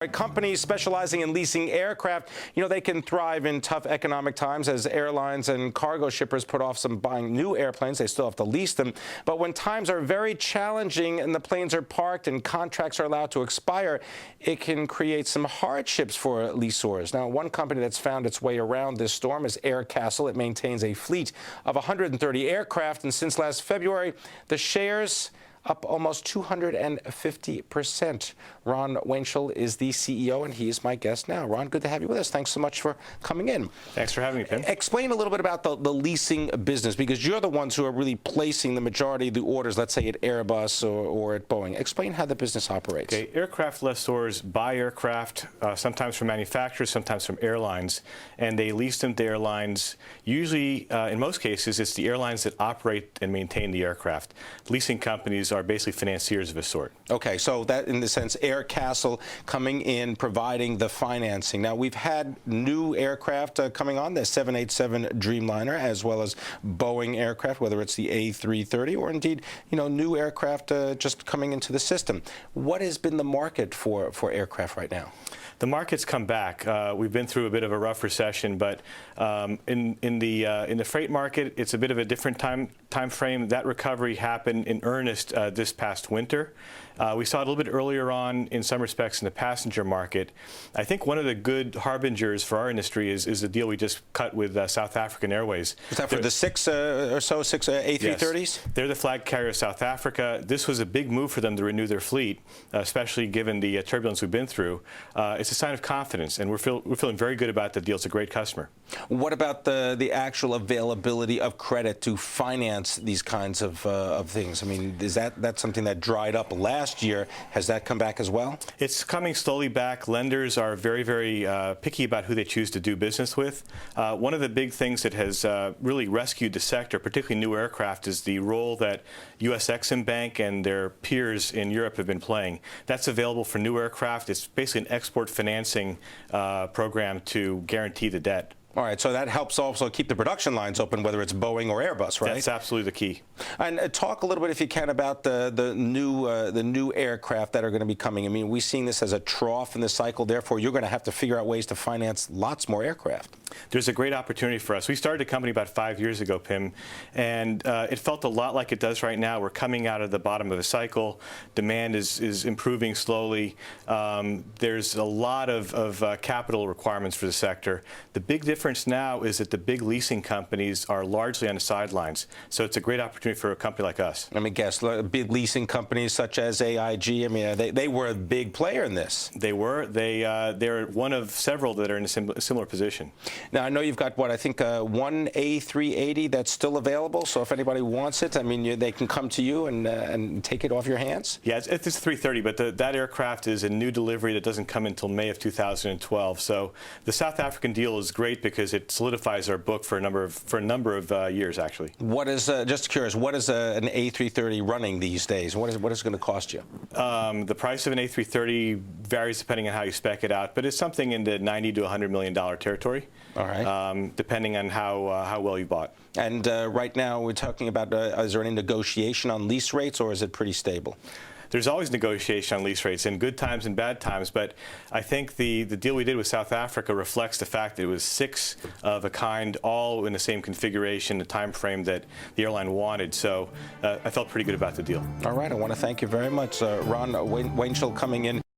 Companies specializing in leasing aircraft, they can thrive in tough economic times as airlines and cargo shippers put off some buying new airplanes. They still have to lease them. But when times are very challenging and the planes are parked and contracts are allowed to expire, it can create some hardships for lessors. Now, one company that's found its way around this storm is Aircastle. It maintains a fleet of 130 aircraft, and since last February, the shares up almost 250%. Ron Wainshal is the CEO, and he is my guest now. Ron, good to have you with us. Thanks so much for coming in. Thanks for having me, Pimm. Explain a little bit about the leasing business, because you're the ones who are really placing the majority of the orders, let's say at Airbus or at Boeing. Explain how the business operates. Okay, aircraft lessors buy aircraft, sometimes from manufacturers, sometimes from airlines, and they lease them to airlines. Usually, in most cases, it's the airlines that operate and maintain the aircraft. Leasing companies are basically financiers of a sort. Okay, so that, in the sense, Aircastle coming in, providing the financing. Now, we've had new aircraft coming on, the 787 Dreamliner, as well as Boeing aircraft, whether it's the A330 or indeed, new aircraft just coming into the system. What has been the market for aircraft right now? The market's come back. We've been through a bit of a rough recession, but in the freight market, it's a bit of a different time frame. That recovery happened in earnest this past winter. We saw it a little bit earlier on in some respects in the passenger market. I think one of the good harbingers for our industry is the deal we just cut with South African Airways. Is that for the six A330s? Yes. They're the flag carrier of South Africa. This was a big move for them to renew their fleet, especially given the turbulence we've been through. It's a sign of confidence, and we're feeling very good about the deal. It's a great customer. What about the actual availability of credit to finance these kinds of things? I mean, is that's something that dried up last year? Has that come back as well? It's coming slowly back. Lenders are very, very picky about who they choose to do business with. One of the big things that has really rescued the sector, particularly new aircraft, is the role that U.S. Exim Bank and their peers in Europe have been playing. That's available for new aircraft. It's basically an export financing program to guarantee the debt. All right, so that helps also keep the production lines open, whether it's Boeing or Airbus, right? That's absolutely the key. And talk a little bit, if you can, about the new aircraft that are going to be coming. I mean, we're seeing this as a trough in the cycle. Therefore, you're going to have to figure out ways to finance lots more aircraft. There's a great opportunity for us. We started a company about 5 years ago, Pimm, and it felt a lot like it does right now. We're coming out of the bottom of a cycle. Demand is improving slowly. There's a lot of capital requirements for the sector. The big difference now is that the big leasing companies are largely on the sidelines. So it's a great opportunity for a company like us. Let me guess, big leasing companies such as AIG, I mean, they were a big player in this. They were. They're one of several that are in a similar position. Now, I know you've got, what, I think one A380 that's still available. So if anybody wants it, I mean, they can come to you and take it off your hands? Yeah, it's a 330, but that aircraft is a new delivery that doesn't come until May of 2012. So the South African deal is great because it solidifies our book for a number of years, actually. What is, just curious, what is an A330 running these days? What is it going to cost you? The price of an A330 varies depending on how you spec it out, but it's something in the $90 to $100 million territory. All right. Depending on how well you bought. And right now we're talking about, is there any negotiation on lease rates, or is it pretty stable? There's always negotiation on lease rates in good times and bad times, but I think the deal we did with South Africa reflects the fact that it was 6 of a kind, all in the same configuration, the time frame that the airline wanted. So I felt pretty good about the deal. All right, I want to thank you very much, Ron Wainshal, coming in.